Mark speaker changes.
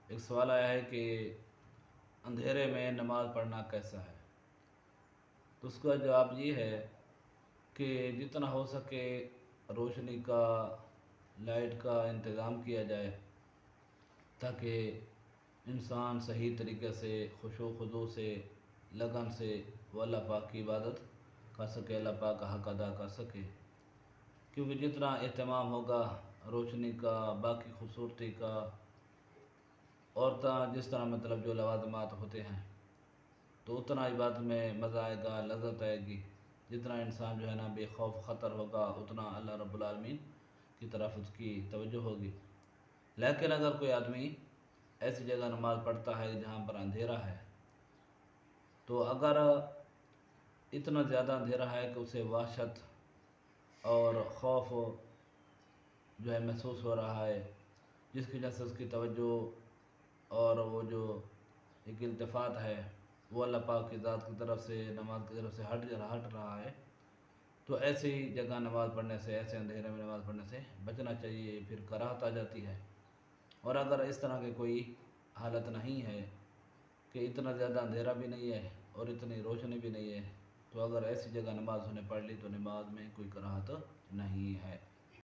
Speaker 1: ایک سوال آیا ہے کہ اندھیرے میں نماز پڑھنا کیسا ہے؟ تو اس کا جواب یہ ہے کہ جتنا ہو سکے روشنی کا، لائٹ کا انتظام کیا جائے تاکہ انسان صحیح طریقے سے خشوع و خضوع سے، لگن سے وہ اللہ پاک کی عبادت کر سکے، اللہ پاک کا حق ادا کر سکے۔ کیونکہ جتنا اہتمام ہوگا روشنی کا، باقی خوبصورتی کا، اور جس طرح مطلب جو لوازمات ہوتے ہیں، تو اتنا عبادت میں مزہ آئے گا، لذت آئے گی۔ جتنا انسان جو ہے نا بے خوف خطر ہوگا، اتنا اللہ رب العالمین کی طرف اس کی توجہ ہوگی۔ لیکن اگر کوئی آدمی ایسی جگہ نماز پڑھتا ہے جہاں پر اندھیرا ہے، تو اگر اتنا زیادہ اندھیرا ہے کہ اسے وحشت اور خوف جو ہے محسوس ہو رہا ہے، جس کی وجہ سے اس کی توجہ اور وہ جو ایک التفات ہے وہ اللہ پاک کی ذات کی طرف سے، نماز کی طرف سے ہٹ رہا ہے، تو ایسی جگہ نماز پڑھنے سے، ایسے اندھیرے میں نماز پڑھنے سے بچنا چاہیے، پھر کراہت آ جاتی ہے۔ اور اگر اس طرح کی کوئی حالت نہیں ہے کہ اتنا زیادہ اندھیرا بھی نہیں ہے اور اتنی روشنی بھی نہیں ہے، تو اگر ایسی جگہ نماز نے پڑھ لی تو نماز میں کوئی کراہت نہیں ہے۔